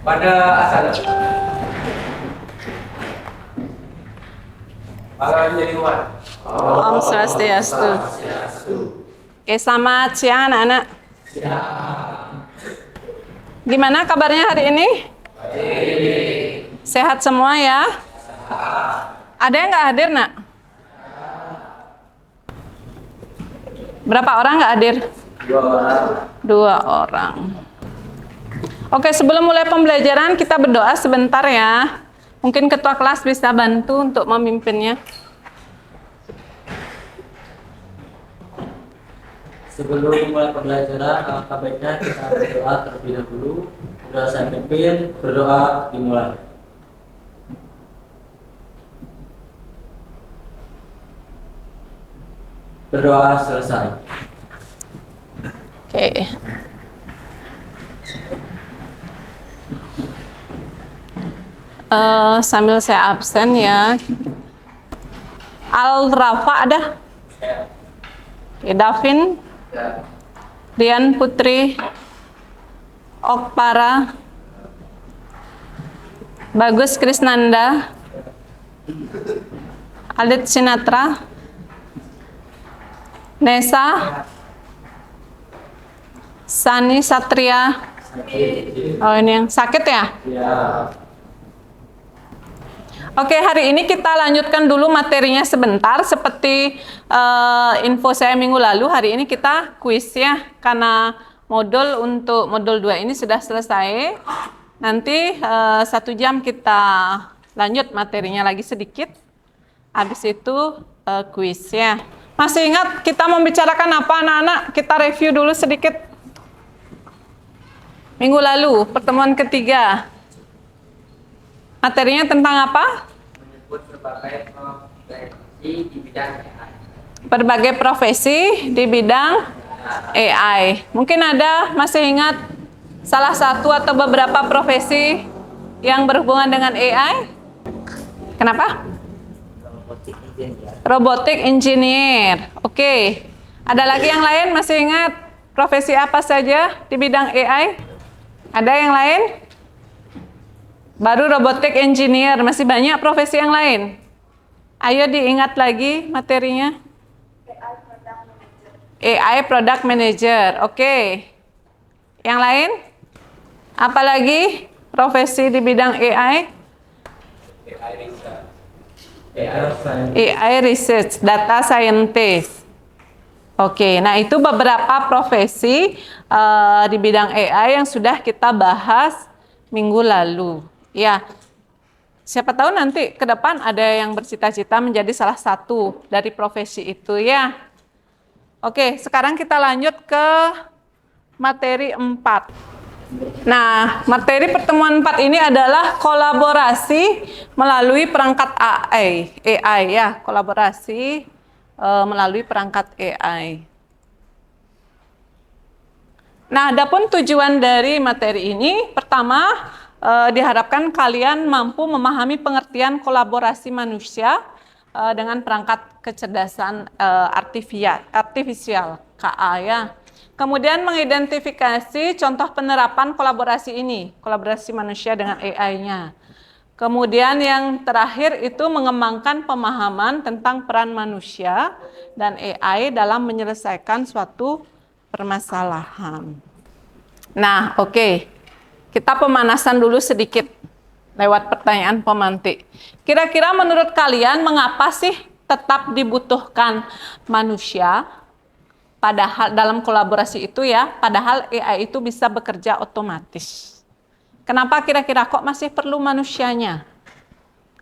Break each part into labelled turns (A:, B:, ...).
A: Pada asal. Para jadi umat.
B: Om Swastiastu. Oke, selamat siang anak-anak. Gimana kabarnya hari ini? Sehat semua ya? Ada yang nggak hadir, nak? Berapa orang nggak hadir?
A: 2 orang.
B: 2 orang. Oke, sebelum mulai pembelajaran kita berdoa sebentar ya. Mungkin ketua kelas bisa bantu untuk memimpinnya.
C: Sebelum mulai pembelajaran, alangkah baiknya kita berdoa terlebih dahulu. Sudah saya pimpin, berdoa dimulai. Berdoa selesai.
B: Oke. Sambil saya absen ya. Al-Rafa ada? Oke, Davin, Rian Putri, Okpara, Bagus Krisnanda, Alit Sinatra, Nesa, Sani Satria. Oh, ini yang sakit ya?
C: Ya.
B: Oke, hari ini kita lanjutkan dulu materinya sebentar. Seperti info saya minggu lalu, hari ini kita kuis ya. Karena untuk modul 2 ini sudah selesai. Nanti 1 jam kita lanjut materinya lagi sedikit. Habis itu kuis ya. Masih ingat kita membicarakan apa anak-anak? Kita review dulu sedikit. Minggu lalu, pertemuan ketiga. Materinya tentang apa?
A: Menyebut berbagai profesi di bidang AI.
B: Berbagai profesi di bidang AI. Mungkin ada masih ingat salah satu atau beberapa profesi yang berhubungan dengan AI? Kenapa? Robotik engineer. Oke. Ada lagi yang lain masih ingat profesi apa saja di bidang AI? Ada yang lain? Baru robotik engineer, masih banyak profesi yang lain. Ayo diingat lagi materinya. AI Product Manager. Oke. Yang lain? Apalagi profesi di bidang AI? AI Research, Data Scientist. Oke, nah itu beberapa profesi di bidang AI yang sudah kita bahas minggu lalu. Ya, siapa tahu nanti ke depan ada yang bercita-cita menjadi salah satu dari profesi itu ya. Oke, sekarang kita lanjut ke materi 4. Nah, materi pertemuan 4 ini adalah kolaborasi melalui perangkat AI ya, kolaborasi melalui perangkat AI. Nah, adapun tujuan dari materi ini, pertama, diharapkan kalian mampu memahami pengertian kolaborasi manusia dengan perangkat kecerdasan artifisial (KA) ya. Kemudian mengidentifikasi contoh penerapan kolaborasi ini, kolaborasi manusia dengan AI-nya. Kemudian yang terakhir itu mengembangkan pemahaman tentang peran manusia dan AI dalam menyelesaikan suatu permasalahan. Nah, oke. Kita pemanasan dulu sedikit lewat pertanyaan pemantik. Kira-kira menurut kalian mengapa sih tetap dibutuhkan manusia padahal dalam kolaborasi itu ya, padahal AI itu bisa bekerja otomatis? Kenapa kira-kira kok masih perlu manusianya?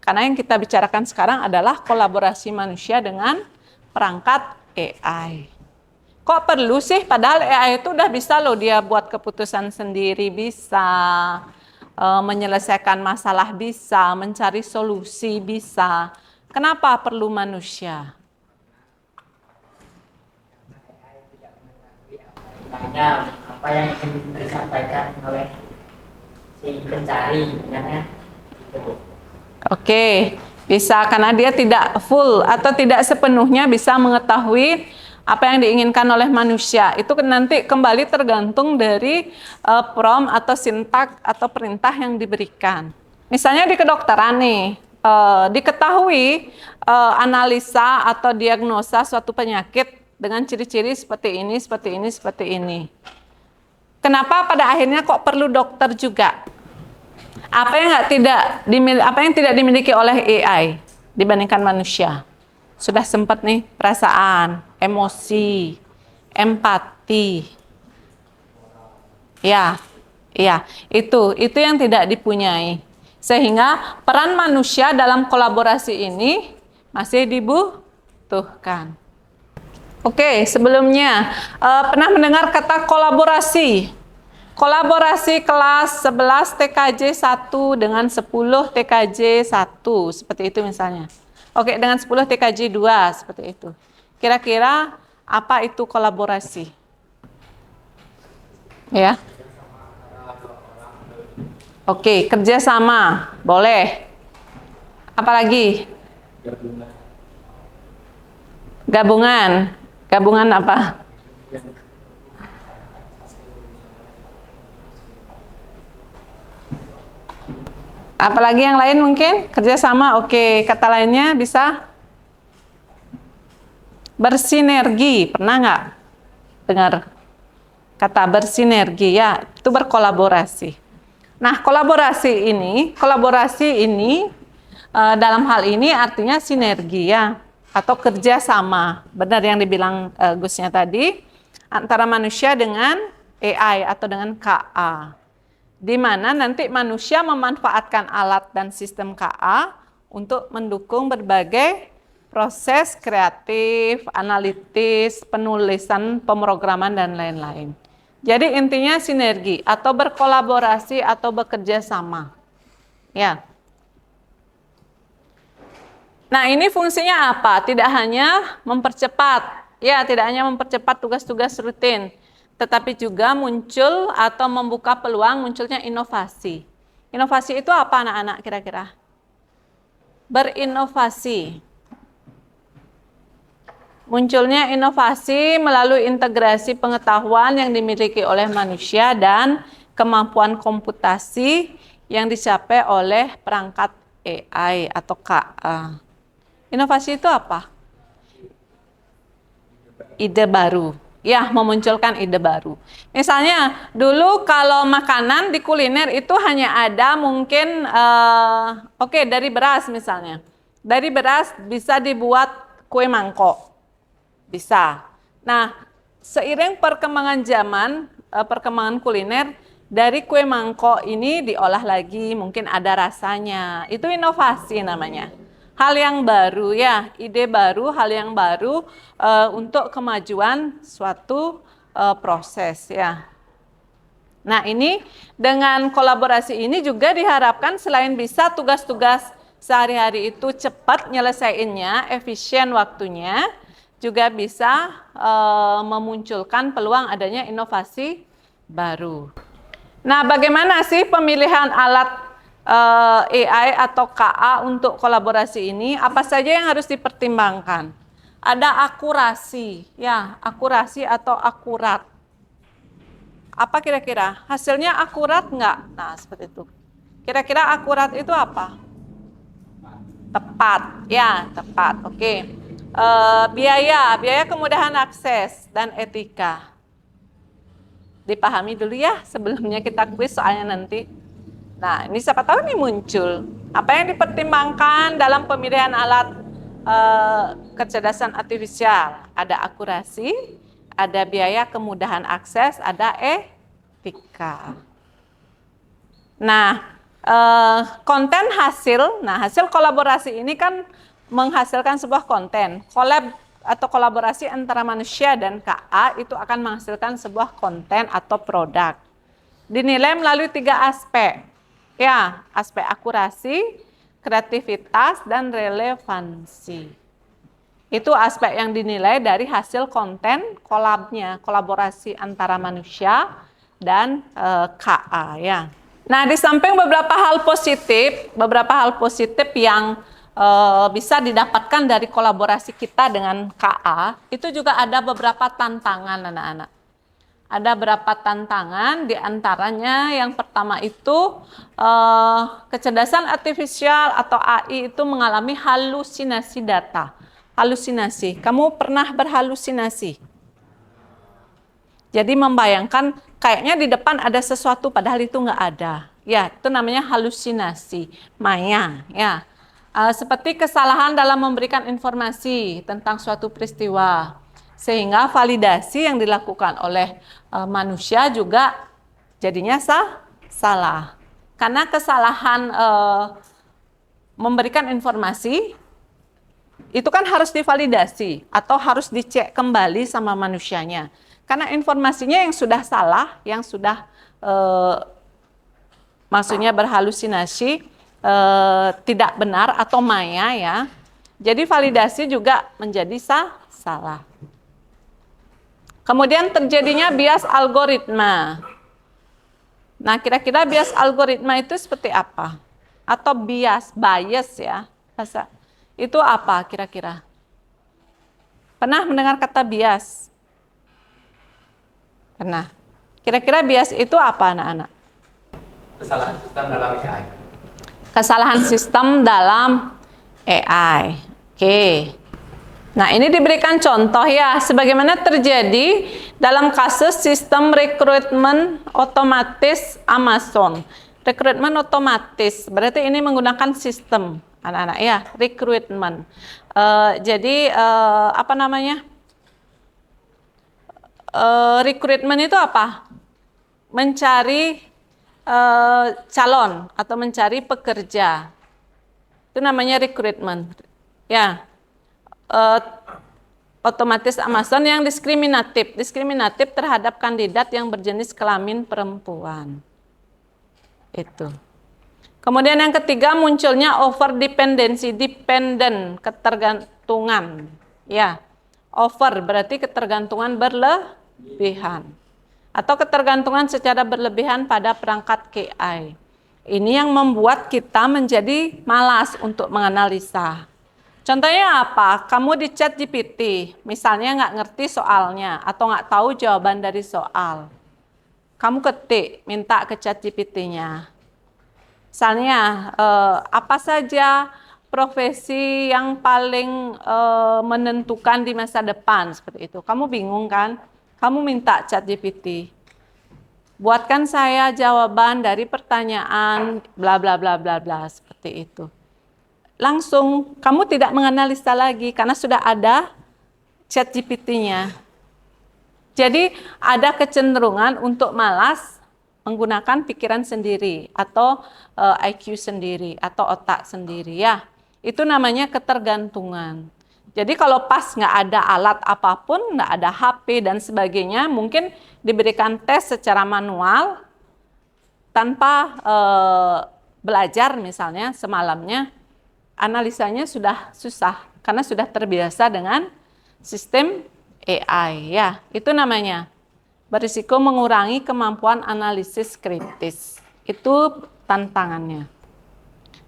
B: Karena yang kita bicarakan sekarang adalah kolaborasi manusia dengan perangkat AI. Kok perlu sih? Padahal AI itu udah bisa loh dia buat keputusan sendiri, bisa menyelesaikan masalah, bisa mencari solusi, bisa. Kenapa perlu manusia?
D: Makanya apa yang ingin disampaikan oleh si pencari, ya.
B: Oke, bisa karena dia tidak full atau tidak sepenuhnya bisa mengetahui apa yang diinginkan oleh manusia. Itu nanti kembali tergantung dari prompt atau sintak atau perintah yang diberikan. Misalnya di kedokteran nih, diketahui analisa atau diagnosa suatu penyakit dengan ciri-ciri seperti ini, seperti ini, seperti ini. Kenapa pada akhirnya kok perlu dokter juga? Apa yang tidak dimiliki oleh AI dibandingkan manusia? Sudah sempat nih, perasaan, emosi, empati. Ya, itu yang tidak dipunyai. Sehingga peran manusia dalam kolaborasi ini masih dibutuhkan. Oke, sebelumnya pernah mendengar kata kolaborasi. Kolaborasi kelas 11 TKJ 1 dengan 10 TKJ 1, seperti itu misalnya. Oke, dengan 10 TKJ 2, seperti itu. Kira-kira apa itu kolaborasi? Ya. Oke, kerjasama, boleh. Apalagi? Gabungan. Gabungan apa? Apalagi yang lain mungkin? Kerjasama, oke. Kata lainnya bisa? Bersinergi, pernah nggak dengar kata bersinergi? Ya, itu berkolaborasi. Nah, kolaborasi ini dalam hal ini artinya sinergi ya, atau kerjasama. Benar yang dibilang Gusnya tadi, antara manusia dengan AI atau dengan KA. Di mana nanti manusia memanfaatkan alat dan sistem KA untuk mendukung berbagai proses kreatif, analitis, penulisan, pemrograman, dan lain-lain. Jadi intinya sinergi atau berkolaborasi atau bekerja sama. Ya. Nah, ini fungsinya apa? Tidak hanya mempercepat, tidak hanya mempercepat tugas-tugas rutin, tetapi juga muncul atau membuka peluang munculnya inovasi. Inovasi itu apa anak-anak kira-kira? Berinovasi. Munculnya inovasi melalui integrasi pengetahuan yang dimiliki oleh manusia dan kemampuan komputasi yang dicapai oleh perangkat AI atau KA. Inovasi itu apa? Ide baru. Ya, memunculkan ide baru. Misalnya, dulu kalau makanan di kuliner itu hanya ada mungkin, dari beras misalnya. Dari beras bisa dibuat kue mangkok. Bisa. Nah, seiring perkembangan zaman, perkembangan kuliner, dari kue mangkok ini diolah lagi, mungkin ada rasanya. Itu inovasi namanya. Hal yang baru ya, ide baru, hal yang baru untuk kemajuan suatu proses ya. Nah, ini dengan kolaborasi ini juga diharapkan selain bisa tugas-tugas sehari-hari itu cepat nyelesainnya, efisien waktunya, juga bisa memunculkan peluang adanya inovasi baru. Nah, bagaimana sih pemilihan alat AI atau KA untuk kolaborasi ini? Apa saja yang harus dipertimbangkan? Ada akurasi, ya, akurasi atau akurat. Apa kira-kira? Hasilnya akurat nggak? Nah, seperti itu. Kira-kira akurat itu apa? Tepat, ya, tepat. Oke. Biaya kemudahan akses, dan etika. Dipahami dulu ya, sebelumnya kita kuis soalnya nanti. Nah, ini siapa tahu nih muncul. Apa yang dipertimbangkan dalam pemilihan alat kecerdasan artifisial? Ada akurasi, ada biaya kemudahan akses, ada etika. Nah, konten hasil, hasil kolaborasi ini kan menghasilkan sebuah konten. Kolab atau kolaborasi antara manusia dan KA itu akan menghasilkan sebuah konten atau produk. Dinilai melalui 3 aspek. Ya, aspek akurasi, kreativitas, dan relevansi. Itu aspek yang dinilai dari hasil konten kolabnya, kolaborasi antara manusia dan KA ya. Nah, di samping beberapa hal positif yang bisa didapatkan dari kolaborasi kita dengan KA, itu juga ada beberapa tantangan anak-anak. Ada beberapa tantangan, diantaranya yang pertama itu kecerdasan artifisial atau AI itu mengalami halusinasi data. Halusinasi, kamu pernah berhalusinasi? Jadi membayangkan kayaknya di depan ada sesuatu padahal itu nggak ada. Ya, itu namanya halusinasi, maya. Ya, seperti kesalahan dalam memberikan informasi tentang suatu peristiwa. Sehingga validasi yang dilakukan oleh manusia juga jadinya salah. Karena kesalahan memberikan informasi itu kan harus divalidasi atau harus dicek kembali sama manusianya. Karena informasinya yang sudah salah, yang sudah maksudnya berhalusinasi, tidak benar atau maya ya. Jadi validasi juga menjadi salah. Kemudian terjadinya bias algoritma. Nah, kira-kira bias algoritma itu seperti apa? Atau bias ya. Itu apa kira-kira? Pernah mendengar kata bias? Pernah. Kira-kira bias itu apa anak-anak?
A: Kesalahan sistem dalam AI.
B: Kesalahan sistem dalam AI. Oke. Nah, ini diberikan contoh ya, sebagaimana terjadi dalam kasus sistem rekrutmen otomatis Amazon. Rekrutmen otomatis, berarti ini menggunakan sistem, anak-anak ya, rekrutmen. Jadi, apa namanya? Rekrutmen itu apa? Mencari calon atau mencari pekerja. Itu namanya rekrutmen. Ya. Otomatis Amazon yang diskriminatif terhadap kandidat yang berjenis kelamin perempuan. Itu. Kemudian yang ketiga munculnya over dependency, dependent, ketergantungan. Ya. Over berarti ketergantungan berlebihan atau ketergantungan secara berlebihan pada perangkat KI. Ini yang membuat kita menjadi malas untuk menganalisa. Contohnya apa? Kamu di chat GPT, misalnya nggak ngerti soalnya atau nggak tahu jawaban dari soal. Kamu ketik, minta ke chat GPT-nya. Misalnya, apa saja profesi yang paling menentukan di masa depan, seperti itu. Kamu bingung kan? Kamu minta chat GPT. Buatkan saya jawaban dari pertanyaan bla bla bla bla bla, seperti itu. Langsung kamu tidak menganalisa lagi karena sudah ada chat GPT-nya. Jadi ada kecenderungan untuk malas menggunakan pikiran sendiri atau IQ sendiri atau otak sendiri ya. Itu namanya ketergantungan. Jadi kalau pas nggak ada alat apapun, nggak ada HP dan sebagainya, mungkin diberikan tes secara manual tanpa belajar misalnya semalamnya. Analisanya sudah susah karena sudah terbiasa dengan sistem AI ya. Itu namanya berisiko mengurangi kemampuan analisis kritis. Itu tantangannya.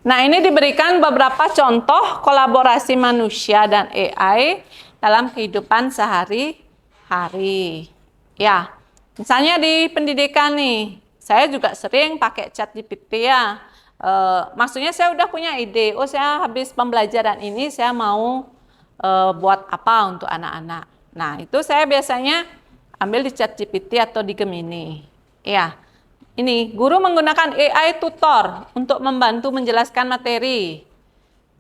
B: Nah, ini diberikan beberapa contoh kolaborasi manusia dan AI dalam kehidupan sehari-hari. Ya. Misalnya di pendidikan nih, saya juga sering pakai chat GPT ya. Maksudnya saya udah punya ide, saya habis pembelajaran ini saya mau buat apa untuk anak-anak. Nah, itu saya biasanya ambil di ChatGPT atau di Gemini. Ya, ini guru menggunakan AI tutor untuk membantu menjelaskan materi.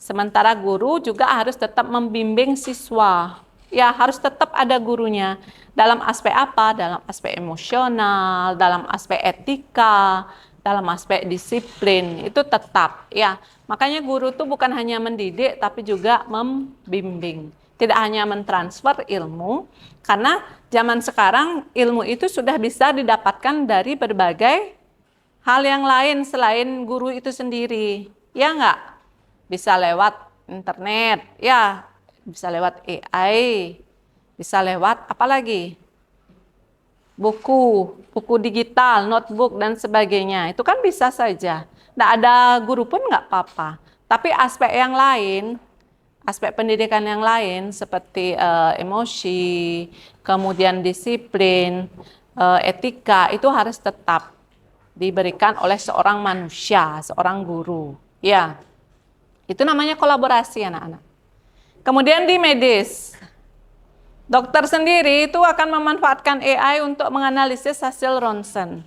B: Sementara guru juga harus tetap membimbing siswa. Ya, harus tetap ada gurunya. Dalam aspek apa? Dalam aspek emosional, dalam aspek etika, dalam aspek disiplin, itu tetap ya. Makanya guru itu bukan hanya mendidik tapi juga membimbing. Tidak hanya mentransfer ilmu, karena zaman sekarang ilmu itu sudah bisa didapatkan dari berbagai hal yang lain selain guru itu sendiri. Ya enggak? Bisa lewat internet, ya, bisa lewat AI, bisa lewat apa lagi? Buku digital, notebook, dan sebagainya. Itu kan bisa saja. Nggak ada guru pun nggak apa-apa. Tapi aspek yang lain, aspek pendidikan yang lain seperti emosi, kemudian disiplin, etika itu harus tetap diberikan oleh seorang manusia, seorang guru. Ya, itu namanya kolaborasi anak-anak. Kemudian di medis, dokter sendiri itu akan memanfaatkan AI untuk menganalisis hasil ronsen.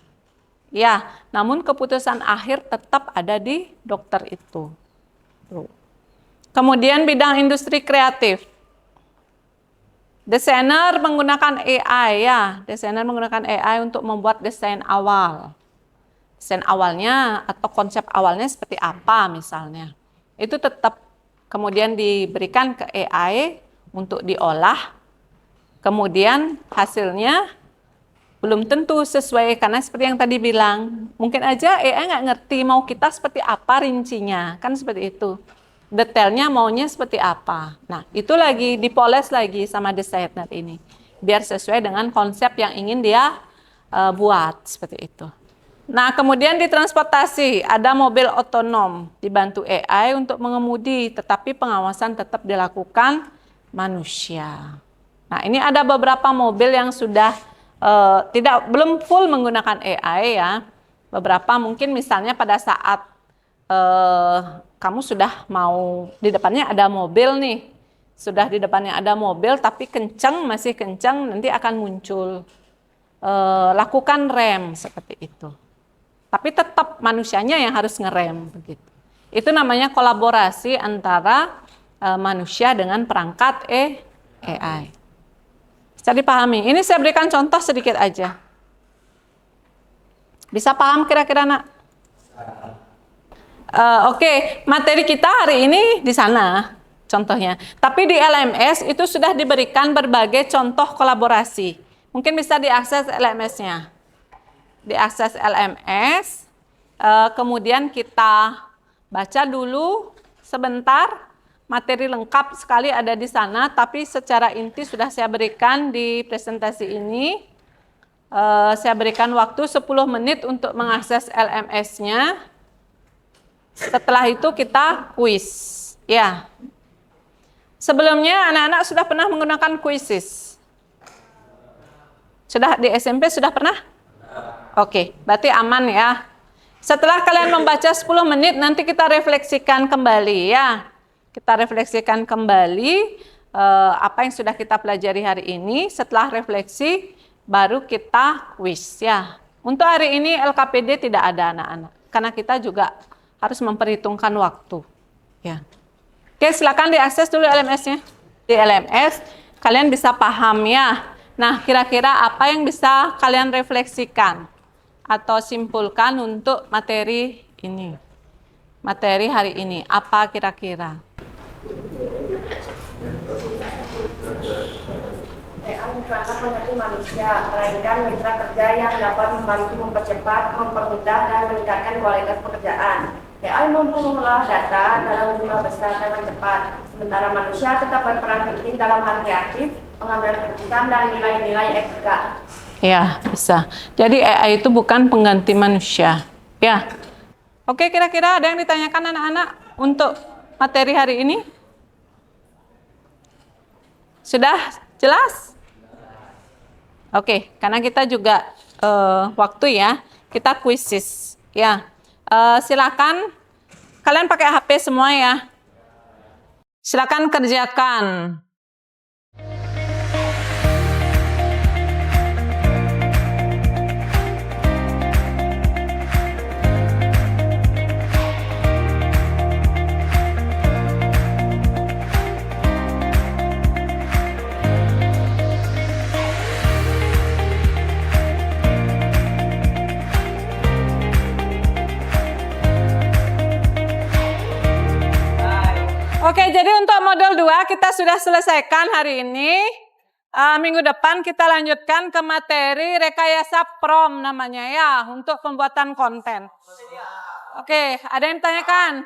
B: Ya, namun keputusan akhir tetap ada di dokter itu. Tuh. Kemudian bidang industri kreatif. Desainer menggunakan AI ya, desainer menggunakan AI untuk membuat desain awal. Desain awalnya atau konsep awalnya seperti apa misalnya. Itu tetap kemudian diberikan ke AI untuk diolah. Kemudian hasilnya belum tentu sesuai, karena seperti yang tadi bilang, mungkin aja AI nggak ngerti mau kita seperti apa rincinya, kan seperti itu. Detailnya maunya seperti apa. Nah, itu lagi dipoles lagi sama desainer ini, biar sesuai dengan konsep yang ingin dia buat, seperti itu. Nah, kemudian di transportasi, ada mobil otonom, dibantu AI untuk mengemudi, tetapi pengawasan tetap dilakukan manusia. Nah, ini ada beberapa mobil yang sudah belum full menggunakan AI ya. Beberapa mungkin misalnya pada saat kamu sudah mau di depannya ada mobil nih. Sudah di depannya ada mobil tapi kencang, masih kencang, nanti akan muncul lakukan rem seperti itu. Tapi tetap manusianya yang harus ngerem begitu. Itu namanya kolaborasi antara manusia dengan perangkat AI. Bisa dipahami. Ini saya berikan contoh sedikit aja. Bisa paham kira-kira, Nak? Oke, materi kita hari ini di sana contohnya. Tapi di LMS itu sudah diberikan berbagai contoh kolaborasi. Mungkin bisa diakses LMS-nya. Diakses LMS, kemudian kita baca dulu sebentar. Materi lengkap sekali ada di sana, tapi secara inti sudah saya berikan di presentasi ini. Saya berikan waktu 10 menit untuk mengakses LMS-nya. Setelah itu kita kuis. Ya. Sebelumnya anak-anak sudah pernah menggunakan Quizizz? Sudah di SMP sudah pernah? Oke, berarti aman ya. Setelah kalian membaca 10 menit, nanti kita refleksikan kembali ya. Kita refleksikan kembali apa yang sudah kita pelajari hari ini. Setelah refleksi, baru kita kuis ya. Untuk hari ini LKPD tidak ada anak-anak, karena kita juga harus memperhitungkan waktu. Ya. Oke, silakan diakses dulu LMS-nya. Di LMS kalian bisa paham ya. Nah, kira-kira apa yang bisa kalian refleksikan atau simpulkan untuk materi ini? Materi hari ini apa kira-kira?
E: Bukanlah menjadi manusia, melainkan mitra kerja yang dapat membantu mempercepat, mempermudah, dan meningkatkan kualitas pekerjaan. AI mampu mengolah data dalam jumlah besar dengan cepat, sementara manusia tetap berperan penting dalam hal kreatif, pengambilan keputusan, dan nilai-nilai etika.
B: Ya, bisa. Jadi AI itu bukan pengganti manusia. Ya. Oke, kira-kira ada yang ditanyakan anak-anak untuk materi hari ini? Sudah jelas? Oke, karena kita juga waktu ya, kita Quizizz ya. Silakan kalian pakai HP semua ya. Silakan kerjakan. Oke, jadi untuk modul 2 kita sudah selesaikan hari ini. Minggu depan kita lanjutkan ke materi rekayasa prompt namanya ya, untuk pembuatan konten. Oke, ada yang tanyakan?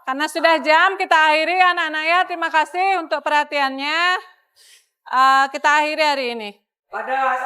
B: Karena sudah jam, kita akhiri anak-anak ya. Terima kasih untuk perhatiannya. Kita akhiri hari ini.
A: Pada